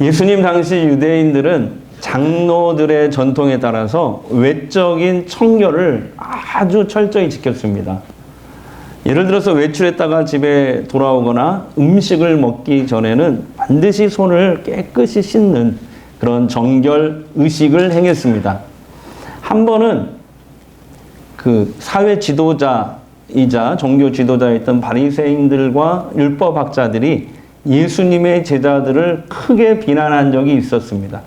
예수님 당시 유대인들은 장로들의 전통에 따라서 외적인 청결을 아주 철저히 지켰습니다. 예를 들어서 외출했다가 집에 돌아오거나 음식을 먹기 전에는 반드시 손을 깨끗이 씻는 그런 정결 의식을 행했습니다. 한 번은 그 사회 지도자이자 종교 지도자였던 바리새인들과 율법학자들이 예수님의 제자들을 크게 비난한 적이 있었습니다.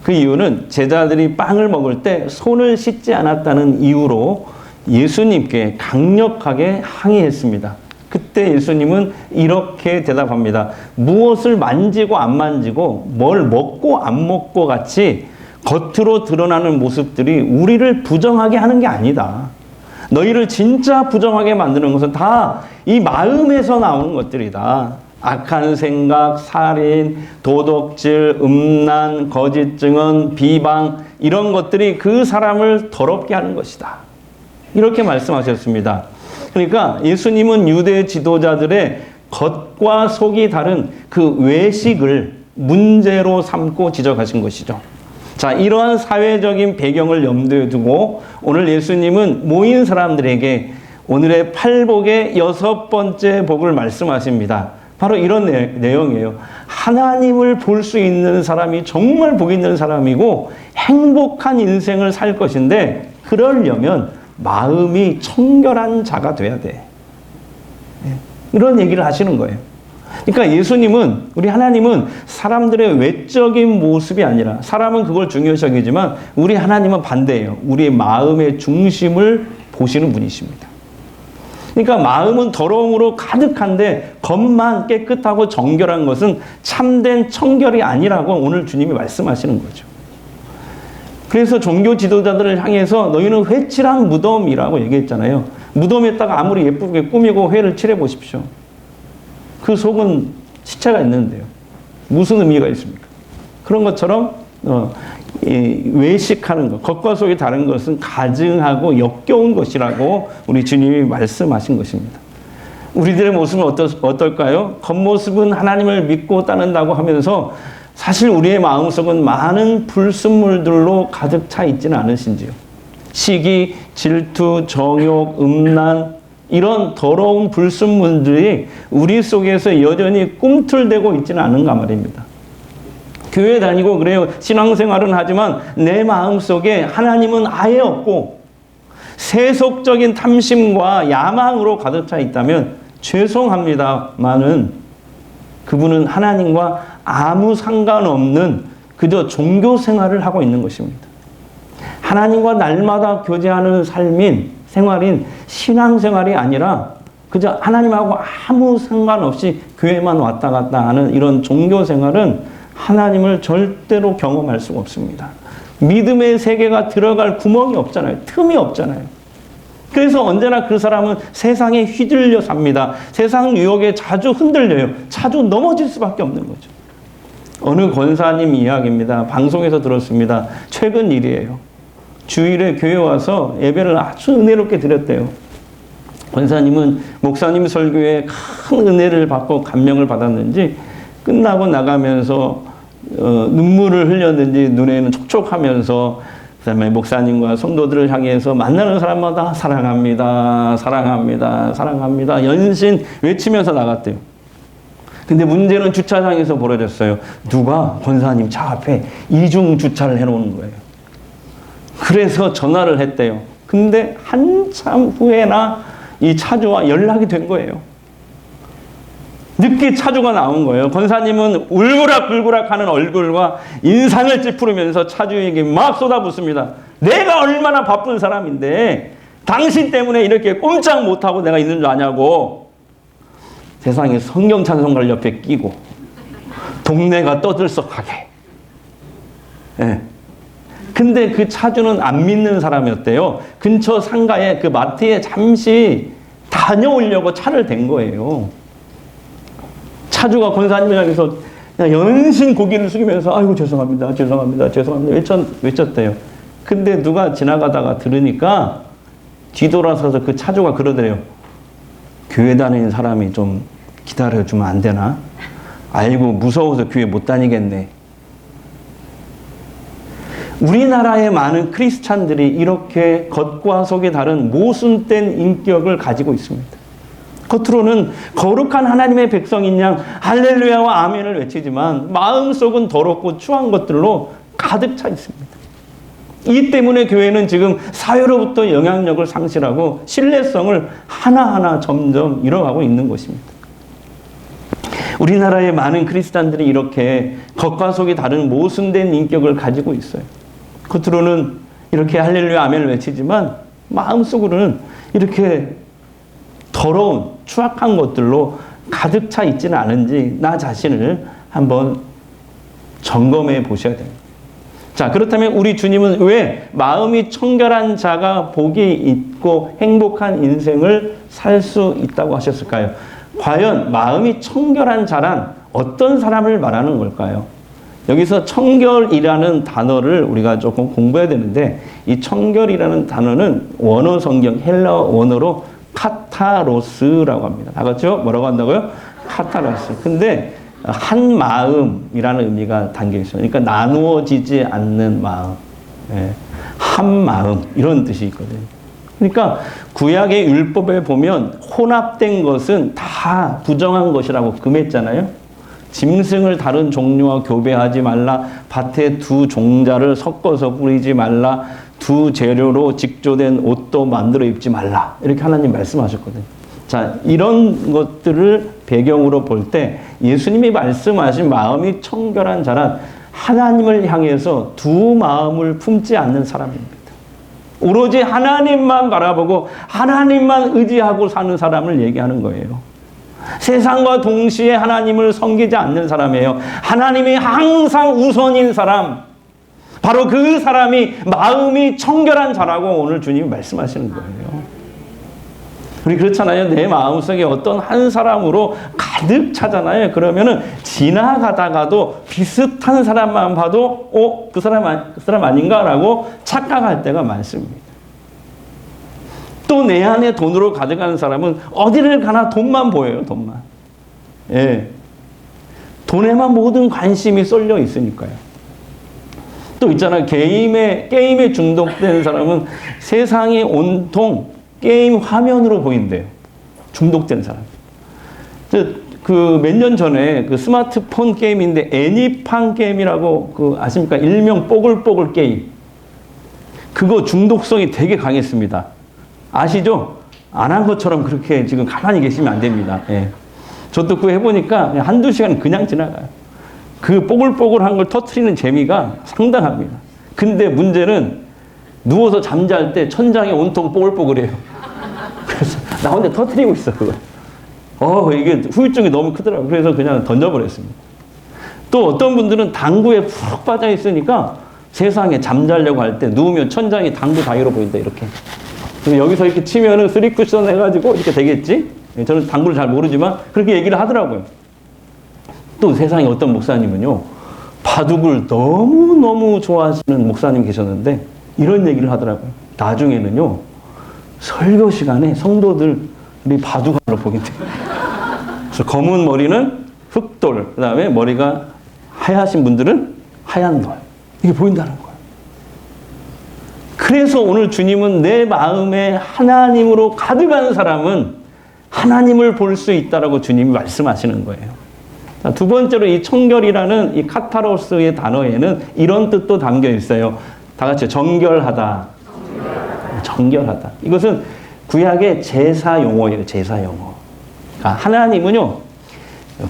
그 이유는 제자들이 빵을 먹을 때 손을 씻지 않았다는 이유로 예수님께 강력하게 항의했습니다. 그때 예수님은 이렇게 대답합니다. 무엇을 만지고 안 만지고 뭘 먹고 안 먹고 같이 겉으로 드러나는 모습들이 우리를 부정하게 하는 게 아니다. 너희를 진짜 부정하게 만드는 것은 다 이 마음에서 나오는 것들이다. 악한 생각, 살인, 도덕질, 음란, 거짓 증언, 비방 이런 것들이 그 사람을 더럽게 하는 것이다. 이렇게 말씀하셨습니다. 그러니까 예수님은 유대 지도자들의 겉과 속이 다른 그 외식을 문제로 삼고 지적하신 것이죠. 자, 이러한 사회적인 배경을 염두에 두고 오늘 예수님은 모인 사람들에게 오늘의 팔복의 6번째 복을 말씀하십니다. 바로 이런 내용이에요. 하나님을 볼 수 있는 사람이 정말 복 있는 사람이고 행복한 인생을 살 것인데 그러려면 마음이 청결한 자가 돼야 돼. 이런 얘기를 하시는 거예요. 그러니까 예수님은, 우리 하나님은 사람들의 외적인 모습이 아니라, 사람은 그걸 중요시 여기지만 우리 하나님은 반대예요. 우리의 마음의 중심을 보시는 분이십니다. 그러니까 마음은 더러움으로 가득한데 겉만 깨끗하고 정결한 것은 참된 청결이 아니라고 오늘 주님이 말씀하시는 거죠. 그래서 종교 지도자들을 향해서 너희는 회칠한 무덤이라고 얘기했잖아요. 무덤에다가 아무리 예쁘게 꾸미고 회를 칠해 보십시오. 그 속은 시체가 있는데요. 무슨 의미가 있습니까? 그런 것처럼 외식하는 것, 겉과 속이 다른 것은 가증하고 역겨운 것이라고 우리 주님이 말씀하신 것입니다. 우리들의 모습은 어떨까요? 겉모습은 하나님을 믿고 따른다고 하면서 사실 우리의 마음속은 많은 불순물들로 가득 차 있지는 않으신지요. 시기, 질투, 정욕, 음란 이런 더러운 불순물들이 우리 속에서 여전히 꿈틀대고 있지는 않은가 말입니다. 교회 다니고 그래요. 신앙생활은 하지만 내 마음속에 하나님은 아예 없고 세속적인 탐심과 야망으로 가득 차 있다면 죄송합니다만은 그분은 하나님과 아무 상관없는 그저 종교 생활을 하고 있는 것입니다. 하나님과 날마다 교제하는 생활인 신앙생활이 아니라 그저 하나님하고 아무 상관없이 교회만 왔다 갔다 하는 이런 종교 생활은 하나님을 절대로 경험할 수가 없습니다. 믿음의 세계가 들어갈 구멍이 없잖아요. 틈이 없잖아요. 그래서 언제나 그 사람은 세상에 휘둘려 삽니다. 세상 유혹에 자주 흔들려요. 자주 넘어질 수밖에 없는 거죠. 어느 권사님 이야기입니다. 방송에서 들었습니다. 최근 일이에요. 주일에 교회 와서 예배를 아주 은혜롭게 드렸대요. 권사님은 목사님 설교에 큰 은혜를 받고 감명을 받았는지 끝나고 나가면서 눈물을 흘렸는지 눈에는 촉촉하면서 그다음에 목사님과 성도들을 향해서 만나는 사람마다 사랑합니다, 사랑합니다, 사랑합니다 연신 외치면서 나갔대요. 근데 문제는 주차장에서 벌어졌어요. 누가 권사님 차 앞에 이중 주차를 해놓은 거예요. 그래서 전화를 했대요. 근데 한참 후에나 이 차주와 연락이 된 거예요. 늦게 차주가 나온 거예요. 권사님은 울그락불그락 하는 얼굴과 인상을 찌푸리면서 차주에게 막 쏟아붓습니다. 내가 얼마나 바쁜 사람인데 당신 때문에 이렇게 꼼짝 못하고 내가 있는 줄 아냐고. 세상에 성경 찬송가를 옆에 끼고 동네가 떠들썩하게. 네. 근데 그 차주는 안 믿는 사람이었대요. 근처 상가에 그 마트에 잠시 다녀오려고 차를 댄 거예요. 차주가 권사님을 향해서 그냥 연신 고개를 숙이면서 아이고 죄송합니다, 죄송합니다, 죄송합니다 외쳤대요. 근데 누가 지나가다가 들으니까 뒤돌아서서 그 차주가 그러더래요. 교회 다니는 사람이 좀 기다려주면 안 되나? 아이고 무서워서 교회 못 다니겠네. 우리나라의 많은 크리스찬들이 이렇게 겉과 속이 다른 모순된 인격을 가지고 있습니다. 겉으로는 거룩한 하나님의 백성인 양 할렐루야와 아멘을 외치지만 마음속은 더럽고 추한 것들로 가득 차 있습니다. 이 때문에 교회는 지금 사회로부터 영향력을 상실하고 신뢰성을 하나하나 점점 잃어가고 있는 것입니다. 우리나라의 많은 크리스찬들이 이렇게 겉과 속이 다른 모순된 인격을 가지고 있어요. 겉으로는 이렇게 할렐루야 아멘을 외치지만 마음속으로는 이렇게 더러운 추악한 것들로 가득 차 있지는 않은지 나 자신을 한번 점검해 보셔야 됩니다. 자, 그렇다면 우리 주님은 왜 마음이 청결한 자가 복이 있고 행복한 인생을 살 수 있다고 하셨을까요? 과연 마음이 청결한 자란 어떤 사람을 말하는 걸까요? 여기서 청결이라는 단어를 우리가 조금 공부해야 되는데, 이 청결이라는 단어는 원어 성경 헬라어 원어로 카타로스라고 합니다. 다 같이요? 뭐라고 한다고요? 카타로스. 근데 한 마음이라는 의미가 담겨 있어요. 그러니까 나누어지지 않는 마음, 한 마음 이런 뜻이 있거든요. 그러니까 구약의 율법에 보면 혼합된 것은 다 부정한 것이라고 금했잖아요. 짐승을 다른 종류와 교배하지 말라, 밭에 두 종자를 섞어서 뿌리지 말라, 두 재료로 직조된 옷도 만들어 입지 말라, 이렇게 하나님 말씀하셨거든요. 자, 이런 것들을 배경으로 볼 때 예수님이 말씀하신 마음이 청결한 자란 하나님을 향해서 두 마음을 품지 않는 사람입니다. 오로지 하나님만 바라보고 하나님만 의지하고 사는 사람을 얘기하는 거예요. 세상과 동시에 하나님을 섬기지 않는 사람이에요. 하나님이 항상 우선인 사람, 바로 그 사람이 마음이 청결한 자라고 오늘 주님이 말씀하시는 거예요. 우리 그렇잖아요. 내 마음속에 어떤 한 사람으로 가득 차잖아요. 그러면은 지나가다가도 비슷한 사람만 봐도 그 사람 아닌가라고 착각할 때가 많습니다. 또 내 안에 돈으로 가득한 사람은 어디를 가나 돈만 보여요. 돈만. 예. 돈에만 모든 관심이 쏠려 있으니까요. 또 있잖아요. 게임에 중독된 사람은 세상이 온통 게임 화면으로 보인대요. 중독된 사람. 그 몇 년 전에 그 스마트폰 게임인데 애니팡 게임이라고 아십니까? 일명 뽀글뽀글 게임. 그거 중독성이 되게 강했습니다. 아시죠? 안 한 것처럼 그렇게 지금 가만히 계시면 안 됩니다. 예. 저도 그거 해보니까 한두 시간 그냥 지나가요. 그 뽀글뽀글한 걸 터트리는 재미가 상당합니다. 근데 문제는 누워서 잠잘 때 천장이 온통 뽀글뽀글해요. 그래서 나 혼자 터트리고 있어, 그걸. 이게 후유증이 너무 크더라고요. 그래서 그냥 던져버렸습니다. 또 어떤 분들은 당구에 푹 빠져 있으니까 세상에 잠자려고 할 때 누우면 천장이 당구 다이로 보인다, 이렇게. 여기서 이렇게 치면은 3쿠션 해가지고 이렇게 되겠지? 저는 당구를 잘 모르지만 그렇게 얘기를 하더라고요. 또 세상에 어떤 목사님은요, 바둑을 너무너무 좋아하시는 목사님 계셨는데 이런 얘기를 하더라고요. 나중에는요, 설교 시간에 성도들이 바둑하러 보긴대요. 그래서 검은 머리는 흑돌, 그 다음에 머리가 하얗신 분들은 하얀 돌. 이게 보인다는 거예요. 그래서 오늘 주님은 내 마음에 하나님으로 가득한 사람은 하나님을 볼 수 있다라고 주님이 말씀하시는 거예요. 자, 두 번째로 이 청결이라는 이 카타로스의 단어에는 이런 뜻도 담겨 있어요. 다 같이 정결하다. 정결하다. 이것은 구약의 제사 용어예요. 제사 용어. 그러니까 하나님은요,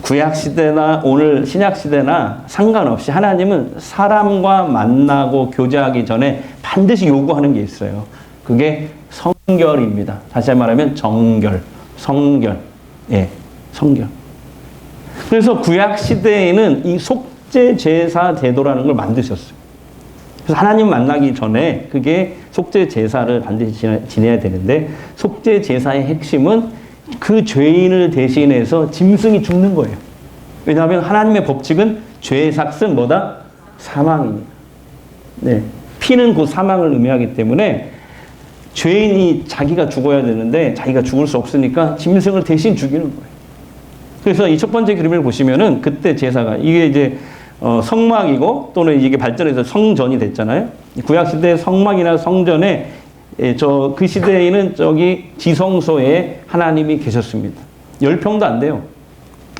구약 시대나 오늘 신약 시대나 상관없이 하나님은 사람과 만나고 교제하기 전에 반드시 요구하는 게 있어요. 그게 성결입니다. 다시 말하면 정결, 성결, 성결. 그래서 구약 시대에는 이 속죄 제사 제도라는 걸 만드셨어요. 그래서 하나님 만나기 전에 그게 속죄 제사를 반드시 지내야 되는데, 속죄 제사의 핵심은 그 죄인을 대신해서 짐승이 죽는 거예요. 왜냐하면 하나님의 법칙은 죄의 삭은 뭐다? 사망입니다. 네. 피는 곧 사망을 의미하기 때문에 죄인이 자기가 죽어야 되는데 자기가 죽을 수 없으니까 짐승을 대신 죽이는 거예요. 그래서 이 첫 번째 그림을 보시면은 그때 제사가 이게 이제 성막이고 또는 이게 발전해서 성전이 됐잖아요. 구약 시대 성막이나 성전에 그 시대에는 저기 지성소에 하나님이 계셨습니다. 10평도 안 돼요.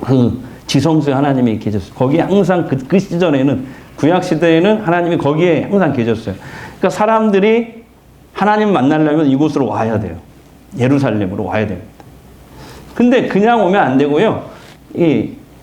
그 지성소에 하나님이 계셨어요. 거기 항상 그 시절에는 구약 시대에는 하나님이 거기에 항상 계셨어요. 그러니까 사람들이 하나님 만나려면 이곳으로 와야 돼요. 예루살렘으로 와야 됩니다. 근데 그냥 오면 안 되고요.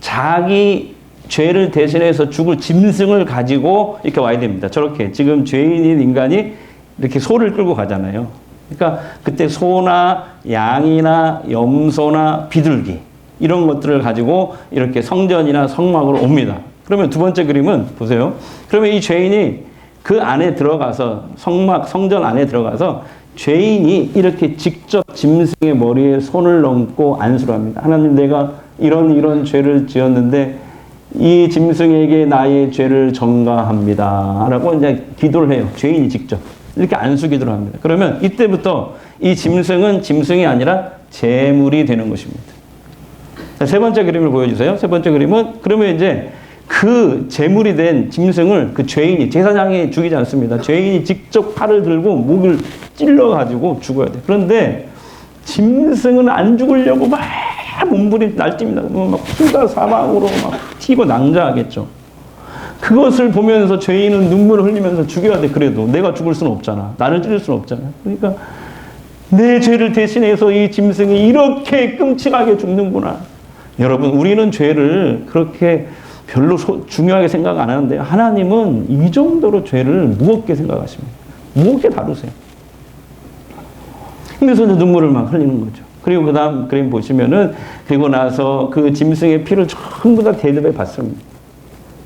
자기 죄를 대신해서 죽을 짐승을 가지고 이렇게 와야 됩니다. 저렇게 지금 죄인인 인간이 이렇게 소를 끌고 가잖아요. 그러니까 그때 소나 양이나 염소나 비둘기 이런 것들을 가지고 이렇게 성전이나 성막으로 옵니다. 그러면 두 번째 그림은 보세요. 그러면 이 죄인이 그 안에 들어가서 성전 안에 들어가서 죄인이 이렇게 직접 짐승의 머리에 손을 얹고 안수를 합니다. 하나님, 내가 이런 죄를 지었는데 이 짐승에게 나의 죄를 전가합니다. 라고 이제 기도를 해요. 죄인이 직접. 이렇게 안수 기도를 합니다. 그러면 이때부터 이 짐승은 짐승이 아니라 제물이 되는 것입니다. 자, 세 번째 그림을 보여주세요. 세 번째 그림은 그러면 이제 그 제물이 된 짐승을 그 죄인이, 제사장이 죽이지 않습니다. 죄인이 직접 팔을 들고 목을 찔러가지고 죽어야 돼요. 그런데 짐승은 안 죽으려고 막 몸부림 날뜁니다. 막 피가 사방으로 막 튀고 낭자하겠죠. 그것을 보면서 죄인은 눈물을 흘리면서 죽여야 돼. 그래도 내가 죽을 수는 없잖아. 나를 찔릴 수는 없잖아. 그러니까 내 죄를 대신해서 이 짐승이 이렇게 끔찍하게 죽는구나. 여러분, 우리는 죄를 그렇게 별로 중요하게 생각 안 하는데 하나님은 이 정도로 죄를 무겁게 생각하십니다. 무겁게 다루세요. 그래서 눈물을 막 흘리는 거죠. 그리고 그 다음 그림 보시면은 그리고 나서 그 짐승의 피를 전부 다 대접해 받습니다.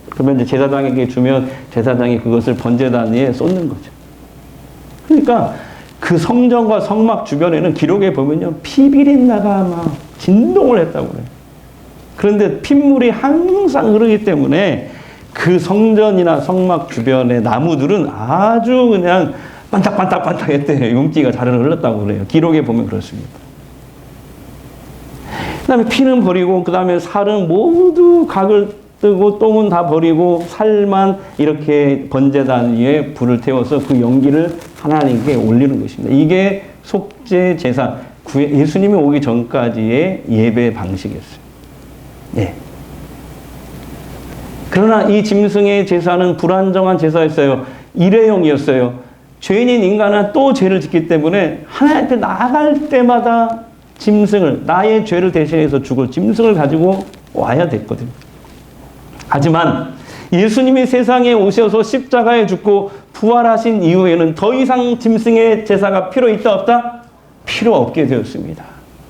그러면 이제 제사장에게 주면 제사장이 그것을 번제단 위에 쏟는 거죠. 그러니까 그 성전과 성막 주변에는 기록에 보면요, 피비린내가 막 진동을 했다고 그래요. 그런데 핏물이 항상 흐르기 때문에 그 성전이나 성막 주변의 나무들은 아주 그냥 반짝반짝반짝했대요. 윤기가 자르르 흘렀다고 그래요. 기록에 보면 그렇습니다. 그 다음에 피는 버리고, 그 다음에 살은 모두 각을 뜨고, 똥은 다 버리고, 살만 이렇게 번제단 위에 불을 태워서 그 연기를 하나님께 올리는 것입니다. 이게 속죄 제사, 예수님이 오기 전까지의 예배 방식이었어요. 예. 그러나 이 짐승의 제사는 불안정한 제사였어요. 일회용이었어요. 죄인인 인간은 또 죄를 짓기 때문에 하나님께 나아갈 때마다 짐승을, 나의 죄를 대신해서 죽을 짐승을 가지고 와야 됐거든요. 하지만 예수님이 세상에 오셔서 십자가에 죽고 부활하신 이후에는 더 이상 짐승의 제사가 필요 있다 없다? 필요 없게 되었습니다.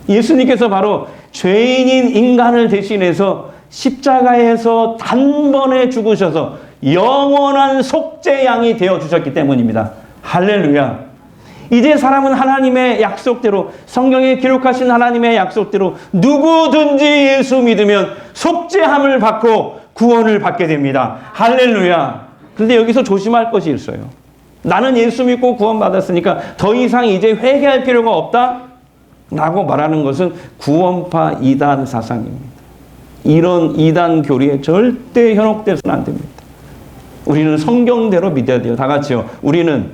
예수님께서 바로 죄인인 인간을 대신해서 십자가에서 단번에 죽으셔서 영원한 속죄양이 되어주셨기 때문입니다. 할렐루야. 이제 사람은 하나님의 약속대로, 성경에 기록하신 하나님의 약속대로 누구든지 예수 믿으면 속죄함을 받고 구원을 받게 됩니다. 할렐루야. 그런데 여기서 조심할 것이 있어요. 나는 예수 믿고 구원받았으니까 더 이상 이제 회개할 필요가 없다? 라고 말하는 것은 구원파 이단 사상입니다. 이런 이단 교리에 절대 현혹돼서는 안 됩니다. 우리는 성경대로 믿어야 돼요. 다 같이요. 우리는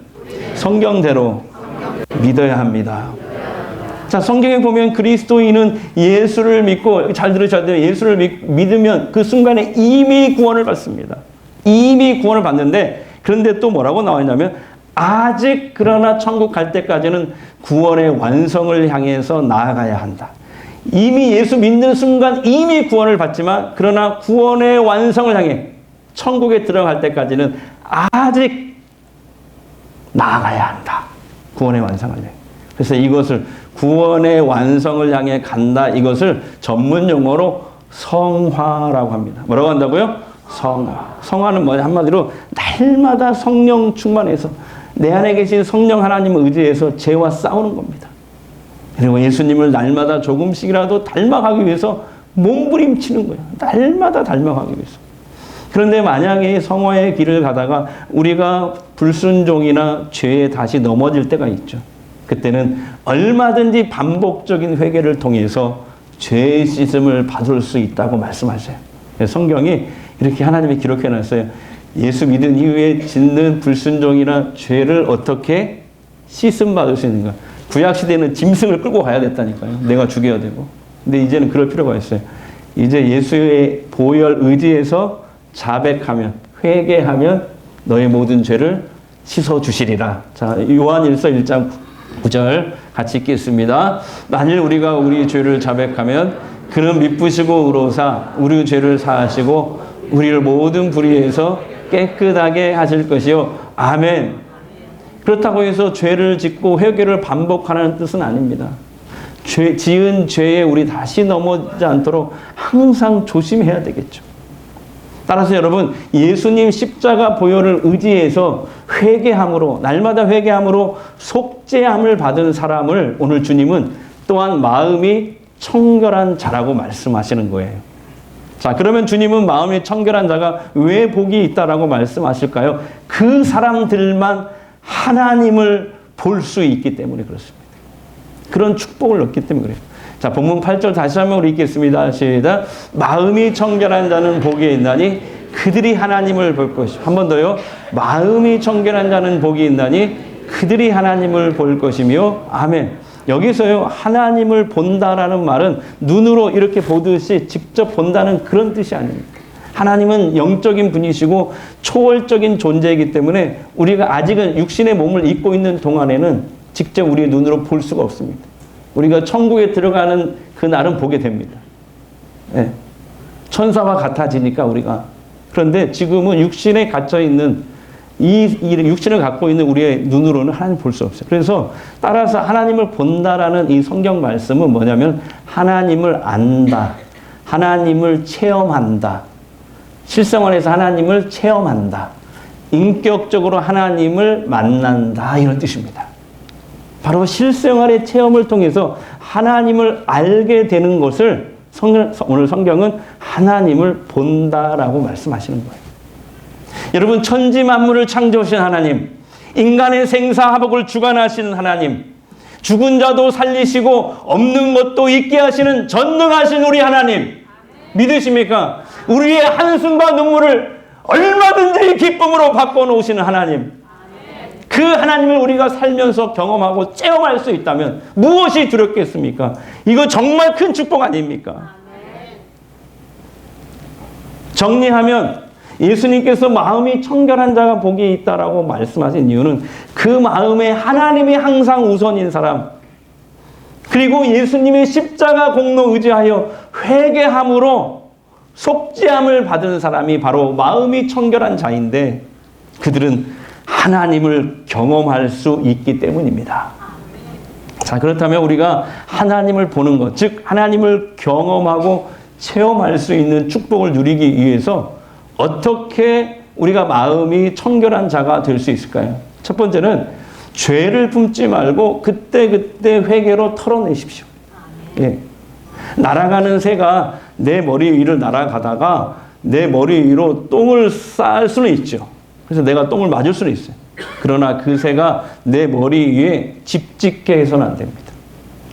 성경대로 믿어야 합니다. 자, 성경에 보면 그리스도인은 예수를 믿고, 잘 들으셔야 돼요. 예수를 믿으면 그 순간에 이미 구원을 받습니다. 이미 구원을 받는데, 그런데 또 뭐라고 나와 있냐면 아직 그러나 천국 갈 때까지는 구원의 완성을 향해서 나아가야 한다. 이미 예수 믿는 순간 이미 구원을 받지만 그러나 구원의 완성을 향해 천국에 들어갈 때까지는 아직 나아가야 한다. 구원의 완성을 향해. 그래서 이것을 구원의 완성을 향해 간다. 이것을 전문 용어로 성화라고 합니다. 뭐라고 한다고요? 성화. 성화는 뭐냐? 한마디로 날마다 성령 충만해서 내 안에 계신 성령 하나님을 의지해서 죄와 싸우는 겁니다. 그리고 예수님을 날마다 조금씩이라도 닮아가기 위해서 몸부림치는 거예요. 날마다 닮아가기 위해서. 그런데 만약에 성화의 길을 가다가 우리가 불순종이나 죄에 다시 넘어질 때가 있죠. 그때는 얼마든지 반복적인 회개를 통해서 죄 씻음을 받을 수 있다고 말씀하셔요. 성경이 이렇게 하나님이 기록해 놨어요. 예수 믿은 이후에 짓는 불순종이나 죄를 어떻게 씻음 받을 수 있는가. 구약 시대는 짐승을 끌고 가야 됐다니까요. 내가 죽여야 되고. 근데 이제는 그럴 필요가 있어요. 이제 예수의 보혈 의지에서 자백하면, 회개하면 너의 모든 죄를 씻어 주시리라. 자, 요한일서 1장 9절 같이 읽겠습니다. 만일 우리가 우리 죄를 자백하면 그는 미쁘시고 의로우사 우리 죄를 사하시고 우리를 모든 불의에서 깨끗하게 하실 것이요. 아멘. 그렇다고 해서 죄를 짓고 회개를 반복하라는 뜻은 아닙니다. 지은 죄에 우리 다시 넘어지지 않도록 항상 조심해야 되겠죠. 따라서 여러분, 예수님 십자가 보혈을 의지해서 회개함으로, 날마다 회개함으로 속죄함을 받은 사람을 오늘 주님은 또한 마음이 청결한 자라고 말씀하시는 거예요. 자, 그러면 주님은 마음이 청결한 자가 왜 복이 있다라고 말씀하실까요? 그 사람들만 하나님을 볼 수 있기 때문에 그렇습니다. 그런 축복을 얻기 때문에 그래요. 자, 본문 8절 다시 한번 우리 읽겠습니다. 시작. 마음이 청결한 자는 복이 있나니 그들이 하나님을 볼 것이요. 한 번 더요. 마음이 청결한 자는 복이 있나니 그들이 하나님을 볼 것이며. 아멘. 여기서요, 하나님을 본다라는 말은 눈으로 이렇게 보듯이 직접 본다는 그런 뜻이 아닙니다. 하나님은 영적인 분이시고 초월적인 존재이기 때문에 우리가 아직은 육신의 몸을 입고 있는 동안에는 직접 우리의 눈으로 볼 수가 없습니다. 우리가 천국에 들어가는 그 날은 보게 됩니다. 네. 천사와 같아지니까 우리가. 그런데 지금은 육신에 갇혀 있는 이 육신을 갖고 있는 우리의 눈으로는 하나님 볼 수 없어요. 그래서 따라서 하나님을 본다라는 이 성경 말씀은 뭐냐면 하나님을 안다. 하나님을 체험한다. 실생활에서 하나님을 체험한다. 인격적으로 하나님을 만난다. 이런 뜻입니다. 바로 실생활의 체험을 통해서 하나님을 알게 되는 것을 오늘 성경은 하나님을 본다라고 말씀하시는 거예요. 여러분, 천지 만물을 창조하신 하나님, 인간의 생사화복을 주관하시는 하나님, 죽은 자도 살리시고 없는 것도 있게 하시는 전능하신 우리 하나님 믿으십니까? 우리의 한숨과 눈물을 얼마든지 기쁨으로 바꿔놓으시는 하나님, 그 하나님을 우리가 살면서 경험하고 체험할 수 있다면 무엇이 두렵겠습니까? 이거 정말 큰 축복 아닙니까? 정리하면 예수님께서 마음이 청결한 자가 복이 있다라고 말씀하신 이유는 그 마음에 하나님이 항상 우선인 사람, 그리고 예수님의 십자가 공로 의지하여 회개함으로 속죄함을 받은 사람이 바로 마음이 청결한 자인데 그들은 하나님을 경험할 수 있기 때문입니다. 자, 그렇다면 우리가 하나님을 보는 것, 즉 하나님을 경험하고 체험할 수 있는 축복을 누리기 위해서 어떻게 우리가 마음이 청결한 자가 될 수 있을까요? 첫 번째는 죄를 품지 말고 그때그때 회개로 털어내십시오. 예. 날아가는 새가 내 머리 위를 날아가다가 내 머리 위로 똥을 쌀 수는 있죠. 그래서 내가 똥을 맞을 수는 있어요. 그러나 그 새가 내 머리 위에 집 짓게 해서는 안 됩니다.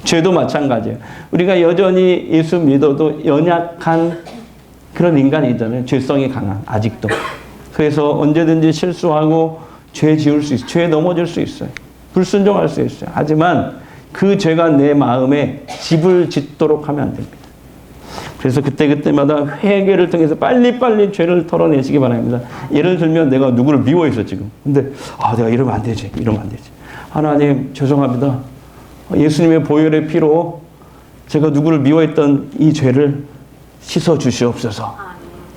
죄도 마찬가지예요. 우리가 여전히 예수 믿어도 연약한 그런 인간이잖아요. 죄성이 강한, 아직도. 그래서 언제든지 실수하고 죄 지을 수 있어요. 죄에 넘어질 수 있어요. 불순종할 수 있어요. 하지만 그 죄가 내 마음에 집을 짓도록 하면 안 됩니다. 그래서 그때그때마다 회개를 통해서 빨리빨리 죄를 털어내시기 바랍니다. 예를 들면 내가 누구를 미워해서 지금. 근데 내가 이러면 안 되지. 이러면 안 되지. 하나님 죄송합니다. 예수님의 보혈의 피로 제가 누구를 미워했던 이 죄를 씻어 주시옵소서.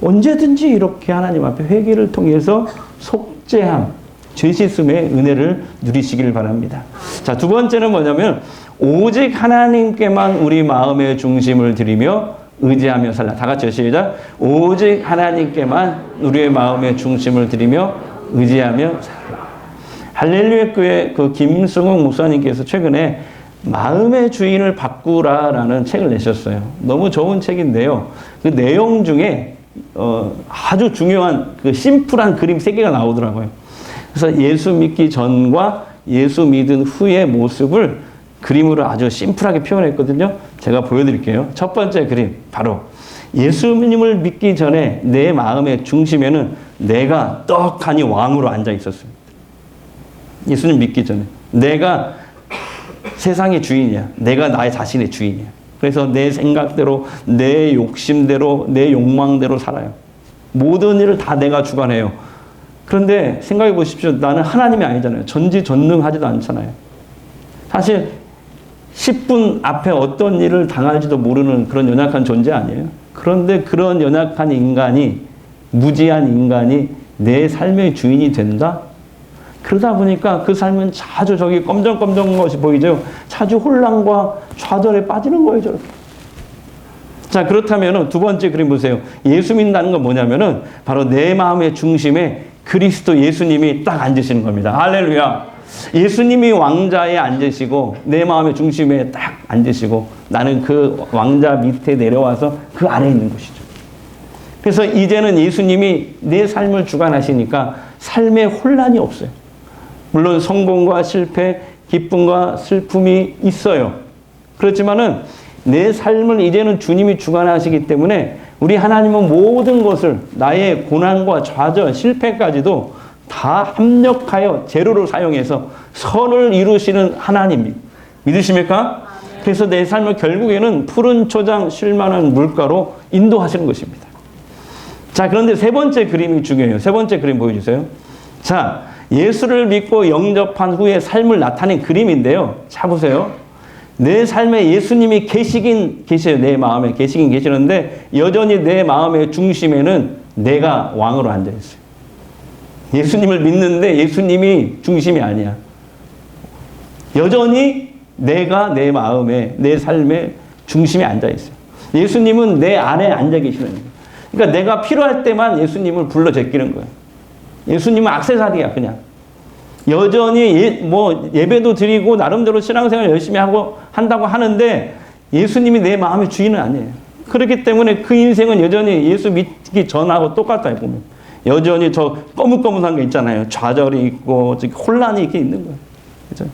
언제든지 이렇게 하나님 앞에 회개를 통해서 속죄함, 죄 씻음의 은혜를 누리시길 바랍니다. 자, 두 번째는 뭐냐면 오직 하나님께만 우리 마음의 중심을 드리며 의지하며 살라. 다 같이 시작. 오직 하나님께만 우리의 마음의 중심을 드리며 의지하며 살라. 할렐루야 교회 그 김승욱 목사님께서 최근에 마음의 주인을 바꾸라라는 책을 내셨어요. 너무 좋은 책인데요. 그 내용 중에 아주 중요한 그 심플한 그림 3개가 나오더라고요. 그래서 예수 믿기 전과 예수 믿은 후의 모습을 그림으로 아주 심플하게 표현했거든요. 제가 보여드릴게요. 첫 번째 그림, 바로 예수님을 믿기 전에 내 마음의 중심에는 내가 떡하니 왕으로 앉아 있었습니다. 예수님 믿기 전에. 내가 세상의 주인이야. 내가 나의 자신의 주인이야. 그래서 내 생각대로, 내 욕심대로, 내 욕망대로 살아요. 모든 일을 다 내가 주관해요. 그런데 생각해 보십시오. 나는 하나님이 아니잖아요. 전지전능하지도 않잖아요. 사실 10분 앞에 어떤 일을 당할지도 모르는 그런 연약한 존재 아니에요. 그런데 그런 연약한 인간이, 무지한 인간이 내 삶의 주인이 된다? 그러다 보니까 그 삶은 자주 저기 검정검정 것이 보이죠. 자주 혼란과 좌절에 빠지는 거예요, 저렇게. 자, 그렇다면 두 번째 그림 보세요. 예수 믿는다는 건 뭐냐면은 바로 내 마음의 중심에 그리스도 예수님이 딱 앉으시는 겁니다. 할렐루야. 예수님이 왕자에 앉으시고 내 마음의 중심에 딱 앉으시고 나는 그 왕자 밑에 내려와서 그 아래에 있는 것이죠. 그래서 이제는 예수님이 내 삶을 주관하시니까 삶에 혼란이 없어요. 물론 성공과 실패, 기쁨과 슬픔이 있어요. 그렇지만은 내 삶을 이제는 주님이 주관하시기 때문에 우리 하나님은 모든 것을 나의 고난과 좌절, 실패까지도 다 합력하여 재료로 사용해서 선을 이루시는 하나님 믿으십니까? 그래서 내 삶을 결국에는 푸른 초장 쉴만한 물가로 인도하시는 것입니다. 자, 그런데 세 번째 그림이 중요해요. 세 번째 그림 보여주세요. 자, 예수를 믿고 영접한 후에 삶을 나타낸 그림인데요. 자, 보세요. 내 삶에 예수님이 계셔요. 내 마음에 계시는데 여전히 내 마음의 중심에는 내가 왕으로 앉아있어요. 예수님을 믿는데 예수님이 중심이 아니야. 여전히 내가 내 마음에, 내 삶의 중심에 앉아있어요. 예수님은 내 안에 앉아 계시는 거예요. 그러니까 내가 필요할 때만 예수님을 불러 제끼는 거예요. 예수님은 액세서리야, 그냥. 여전히 예배도 드리고 나름대로 신앙생활 열심히 한다고 하는데 예수님이 내 마음의 주인은 아니에요. 그렇기 때문에 그 인생은 여전히 예수 믿기 전하고 똑같아요, 보면. 여전히 저 거뭇거뭇한 게 있잖아요. 좌절이 있고 혼란이 이렇게 있는 거예요. 그죠?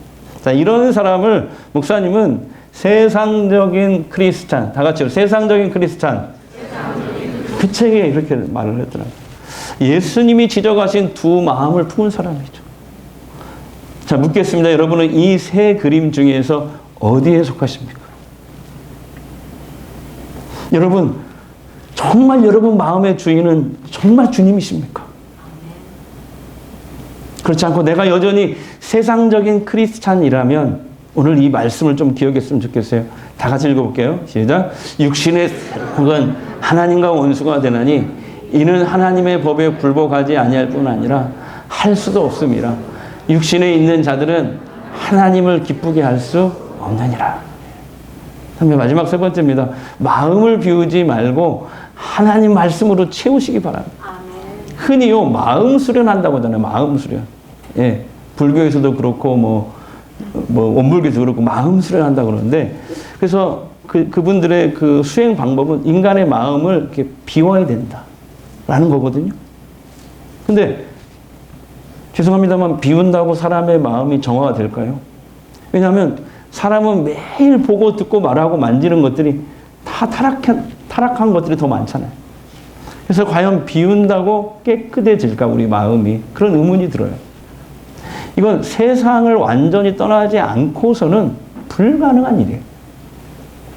자, 이런 사람을 목사님은 세상적인 크리스찬, 다 같이요. 세상적인 크리스찬. 그 책에 이렇게 말을 했더라고요. 예수님이 지적하신 두 마음을 품은 사람이죠. 자, 묻겠습니다. 여러분은 이 세 그림 중에서 어디에 속하십니까? 여러분, 정말 여러분 마음의 주인은 정말 주님이십니까? 그렇지 않고 내가 여전히 세상적인 크리스찬이라면 오늘 이 말씀을 좀 기억했으면 좋겠어요. 다 같이 읽어볼게요. 시작. 육신의 생각은 하나님과 원수가 되나니 이는 하나님의 법에 굴복하지 아니할 뿐 아니라 할 수도 없음이라. 육신에 있는 자들은 하나님을 기쁘게 할 수 없느니라. 마지막 세 번째입니다. 마음을 비우지 말고 하나님 말씀으로 채우시기 바랍니다. 흔히요, 마음 수련한다고 하잖아요. 마음 수련. 예. 불교에서도 그렇고, 원불교에서도 그렇고, 마음 수련한다고 그러는데, 그래서 그분들의 그 수행 방법은 인간의 마음을 이렇게 비워야 된다. 라는 거거든요. 근데, 죄송합니다만, 비운다고 사람의 마음이 정화가 될까요? 왜냐하면, 사람은 매일 보고 듣고 말하고 만지는 것들이 다 타락한 것들이 더 많잖아요. 그래서 과연 비운다고 깨끗해질까, 우리 마음이? 그런 의문이 들어요. 이건 세상을 완전히 떠나지 않고서는 불가능한 일이에요.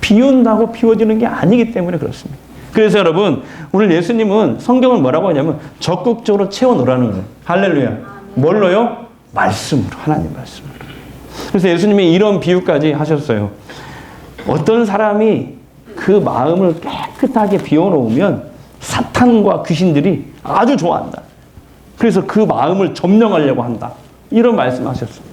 비운다고 비워지는 게 아니기 때문에 그렇습니다. 그래서 여러분, 오늘 예수님은 성경을 뭐라고 하냐면 적극적으로 채워놓으라는 거예요. 할렐루야. 뭘로요? 말씀으로. 하나님 말씀으로. 그래서 예수님이 이런 비유까지 하셨어요. 어떤 사람이 그 마음을 깨끗하게 비워놓으면 사탄과 귀신들이 아주 좋아한다. 그래서 그 마음을 점령하려고 한다. 이런 말씀하셨어요.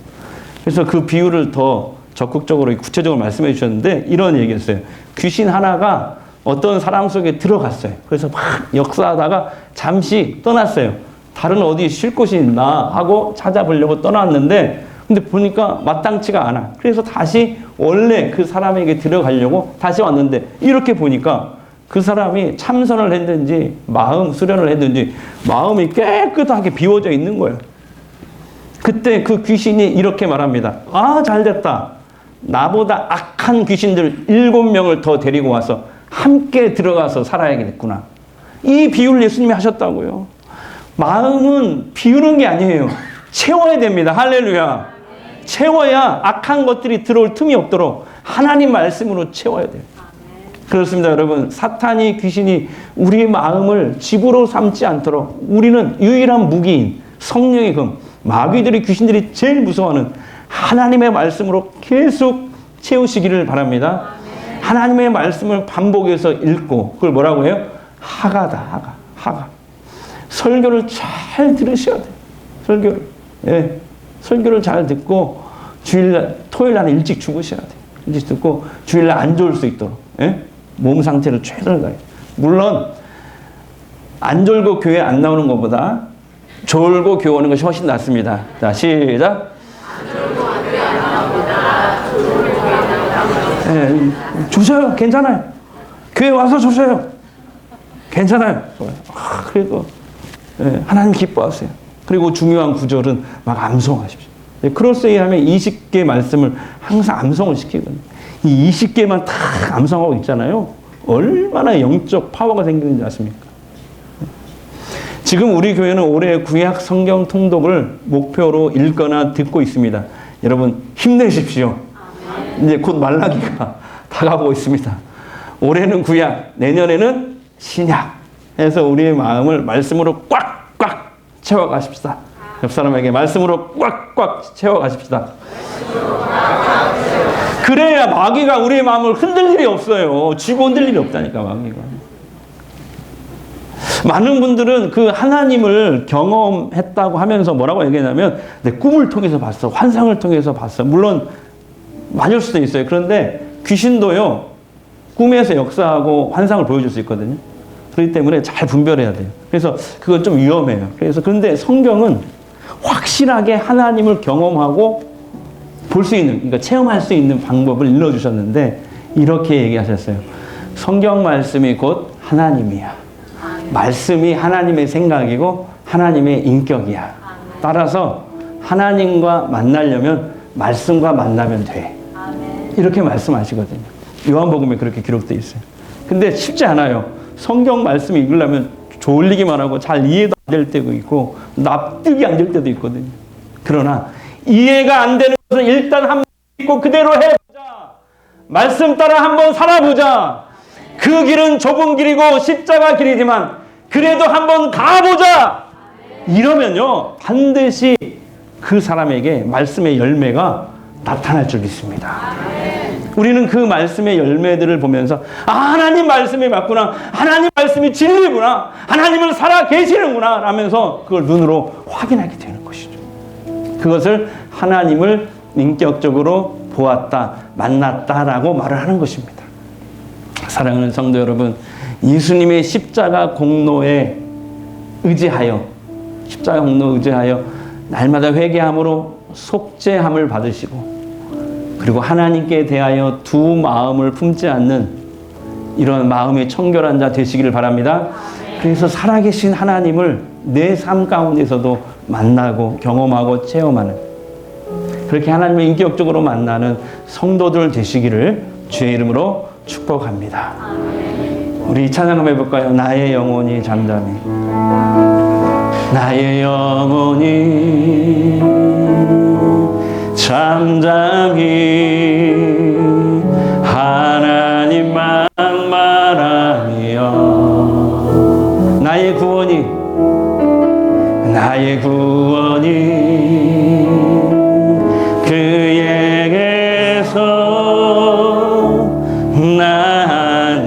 그래서 그 비유를 더 적극적으로 구체적으로 말씀해 주셨는데 이런 얘기였어요. 귀신 하나가 어떤 사람 속에 들어갔어요. 그래서 막 역사하다가 잠시 떠났어요. 다른 어디 쉴 곳이 있나 하고 찾아보려고 떠났는데 근데 보니까 마땅치가 않아. 그래서 다시 원래 그 사람에게 들어가려고 다시 왔는데 이렇게 보니까 그 사람이 참선을 했는지 마음 수련을 했는지 마음이 깨끗하게 비워져 있는 거예요. 그때 그 귀신이 이렇게 말합니다. 아, 잘됐다. 나보다 악한 귀신들 7명을 더 데리고 와서 함께 들어가서 살아야겠구나. 이 비유를 예수님이 하셨다고요. 마음은 비우는 게 아니에요. 채워야 됩니다. 할렐루야. 채워야 악한 것들이 들어올 틈이 없도록 하나님 말씀으로 채워야 돼요. 그렇습니다, 여러분. 사탄이, 귀신이 우리의 마음을 집으로 삼지 않도록 우리는 유일한 무기인 성령의 금, 마귀들이, 귀신들이 제일 무서워하는 하나님의 말씀으로 계속 채우시기를 바랍니다. 하나님의 말씀을 반복해서 읽고, 그걸 뭐라고 해요? 하가다, 하가. 설교를 잘 들으셔야 돼요. 설교를. 예. 설교를 잘 듣고, 주일날, 토요일날 일찍 주무셔야 돼요. 일찍 듣고, 주일날 안 졸을 수 있도록. 예? 몸 상태를 최선을 다해요. 물론, 안 졸고 교회 안 나오는 것보다 졸고 교회 오는 것이 훨씬 낫습니다. 자, 시작. 예, 조셔요. 괜찮아요. 교회 와서 조셔요. 괜찮아요. 그래도 예, 하나님 기뻐하세요. 그리고 중요한 구절은 막 암송하십시오. 예, 크로스웨이 하면 20개 말씀을 항상 암송을 시키거든요. 이 20개만 다 암송하고 있잖아요. 얼마나 영적 파워가 생기는지 아십니까? 지금 우리 교회는 올해 구약 성경 통독을 목표로 읽거나 듣고 있습니다. 여러분 힘내십시오. 이제 곧 말라기가 다가오고 있습니다. 올해는 구약, 내년에는 신약 해서 우리의 마음을 말씀으로 꽉꽉 채워가십시다. 옆 사람에게 말씀으로 꽉꽉 채워가십시다. 그래야 마귀가 우리의 마음을 흔들 일이 없어요. 쥐고 흔들 일이 없다니까, 마귀가. 많은 분들은 그 하나님을 경험했다고 하면서 뭐라고 얘기하냐면 내 꿈을 통해서 봤어. 환상을 통해서 봤어. 물론 맞을 수도 있어요. 그런데 귀신도요. 꿈에서 역사하고 환상을 보여줄 수 있거든요. 그렇기 때문에 잘 분별해야 돼요. 그래서 그건 좀 위험해요. 그래서 그런데 성경은 확실하게 하나님을 경험하고 볼 수 있는, 그러니까 체험할 수 있는 방법을 일러주셨는데 이렇게 얘기하셨어요. 성경 말씀이 곧 하나님이야. 말씀이 하나님의 생각이고 하나님의 인격이야. 따라서 하나님과 만나려면 말씀과 만나면 돼. 이렇게 말씀하시거든요. 요한복음에 그렇게 기록되어 있어요. 근데 쉽지 않아요. 성경 말씀 읽으려면 졸리기만 하고 잘 이해도 안 될 때도 있고 납득이 안 될 때도 있거든요. 그러나 이해가 안 되는 것은 일단 한번 읽고 그대로 해보자. 말씀 따라 한번 살아보자. 그 길은 좁은 길이고 십자가 길이지만 그래도 한번 가보자. 이러면요 반드시 그 사람에게 말씀의 열매가 나타날 줄 믿습니다. 우리는 그 말씀의 열매들을 보면서 하나님 말씀이 맞구나. 하나님 말씀이 진리구나. 하나님은 살아 계시는구나 라면서 그걸 눈으로 확인하게 되는 것이죠. 그것을 하나님을 인격적으로 보았다, 만났다라고 말을 하는 것입니다. 사랑하는 성도 여러분, 예수님의 십자가 공로에 의지하여 날마다 회개함으로 속죄함을 받으시고 그리고 하나님께 대하여 두 마음을 품지 않는 이런 마음이 청결한 자 되시기를 바랍니다. 그래서 살아계신 하나님을 내 삶 가운데서도 만나고 경험하고 체험하는 그렇게 하나님을 인격적으로 만나는 성도들 되시기를 주의 이름으로 축복합니다. 우리 찬양 한번 해볼까요? 나의 영혼이 잠잠히 나의 영혼이 잠잠히 하나님만 말하며 나의 구원이 그에게서 나는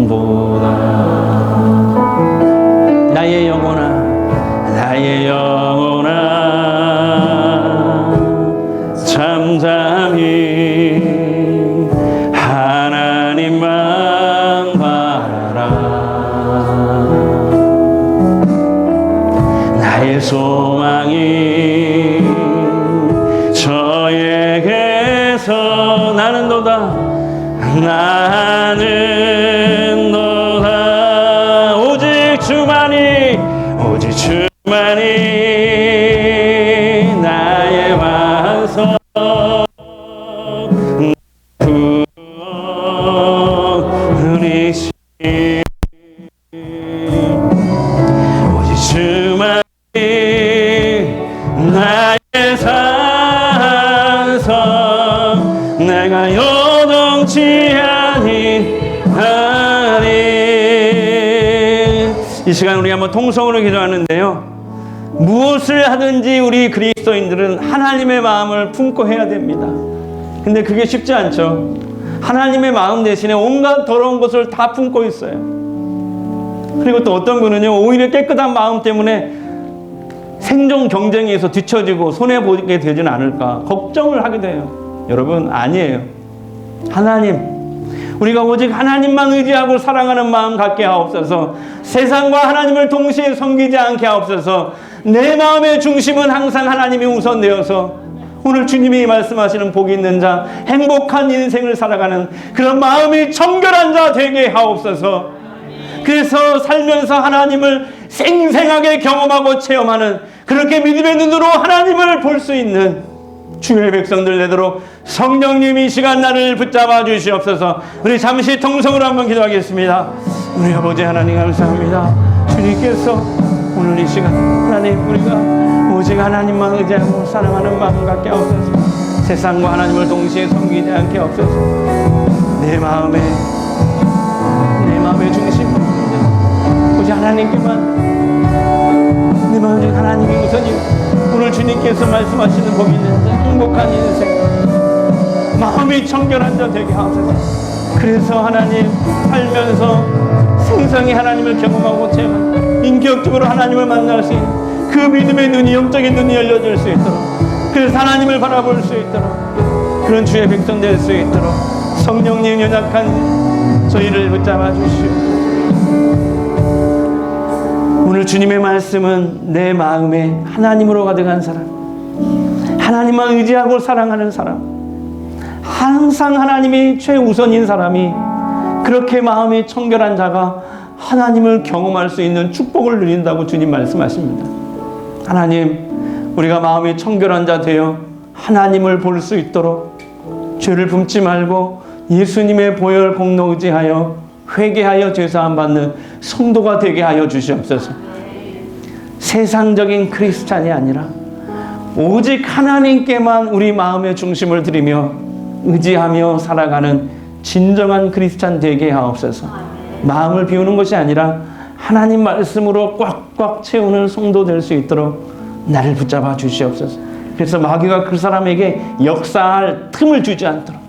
보다 나의 영혼아 잠잠히 하나님만 바라라 나의 소망이 저에게서 나는 도다 오직 주만이 나의 완성 이 시간 우리 한번 통성으로 기도하는데요. 무엇을 하든지 우리 그리스도인들은 하나님의 마음을 품고 해야 됩니다. 근데 그게 쉽지 않죠. 하나님의 마음 대신에 온갖 더러운 것을 다 품고 있어요. 그리고 또 어떤 분은요, 오히려 깨끗한 마음 때문에 생존 경쟁에서 뒤처지고 손해보게 되지는 않을까 걱정을 하게 돼요. 여러분, 아니에요. 하나님, 우리가 오직 하나님만 의지하고 사랑하는 마음 갖게 하옵소서. 세상과 하나님을 동시에 섬기지 않게 하옵소서. 내 마음의 중심은 항상 하나님이 우선되어서 오늘 주님이 말씀하시는 복이 있는 자, 행복한 인생을 살아가는 그런 마음이 청결한 자 되게 하옵소서. 그래서 살면서 하나님을 생생하게 경험하고 체험하는, 그렇게 믿음의 눈으로 하나님을 볼 수 있는 주의 백성들 되도록 성령님 이 시간 나를 붙잡아 주시옵소서. 우리 잠시 통성으로 한번 기도하겠습니다. 우리 아버지 하나님 감사합니다. 주님께서 오늘 이 시간 하나님, 우리가 오직 하나님만 의지하고 사랑하는 마음 갖게 하옵소서. 세상과 하나님을 동시에 섬기지 않게 하옵소서. 내 마음의 중심, 오직 하나님께만, 내 마음 중 하나님이 우선이고, 오늘 주님께서 말씀하시는 복이 있는 자, 행복한 인생, 마음이 청결한 자 되게 하옵소서. 그래서 하나님 살면서 생생히 하나님을 경험하고 체험하는, 인격적으로 하나님을 만날 수 있는 그 믿음의 눈이, 영적인 눈이 열려질 수 있도록, 그래서 하나님을 바라볼 수 있도록, 그런 주의 백성 될 수 있도록 성령님 연약한 저희를 붙잡아 주시옵소서. 오늘 주님의 말씀은 내 마음에 하나님으로 가득한 사람, 하나님만 의지하고 사랑하는 사람, 항상 하나님이 최우선인 사람이, 그렇게 마음이 청결한 자가 하나님을 경험할 수 있는 축복을 누린다고 주님 말씀하십니다. 하나님, 우리가 마음이 청결한 자 되어 하나님을 볼 수 있도록 죄를 품지 말고 예수님의 보혈 공로 의지하여 회개하여 죄사함 받는 성도가 되게 하여 주시옵소서. 세상적인 크리스찬이 아니라 오직 하나님께만 우리 마음의 중심을 드리며 의지하며 살아가는 진정한 크리스찬 되게 하옵소서. 마음을 비우는 것이 아니라 하나님 말씀으로 꽉꽉 채우는 성도 될 수 있도록 나를 붙잡아 주시옵소서. 그래서 마귀가 그 사람에게 역사할 틈을 주지 않도록,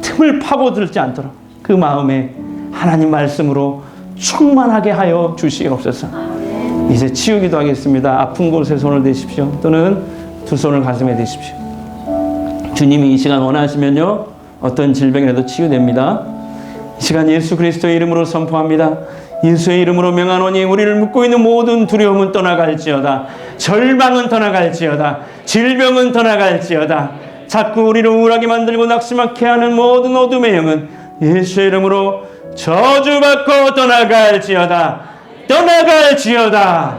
틈을 파고들지 않도록 그 마음에 하나님 말씀으로 충만하게 하여 주시옵소서. 이제 치유기도 하겠습니다. 아픈 곳에 손을 대십시오. 또는 두 손을 가슴에 대십시오. 주님이 이 시간 원하시면요, 어떤 질병이라도 치유됩니다. 이 시간 예수 그리스도의 이름으로 선포합니다. 예수의 이름으로 명하노니 우리를 묶고 있는 모든 두려움은 떠나갈지어다. 절망은 떠나갈지어다. 질병은 떠나갈지어다. 자꾸 우리를 우울하게 만들고 낙심하게 하는 모든 어둠의 영은 예수의 이름으로 저주받고 떠나갈지어다. 떠나갈지어다.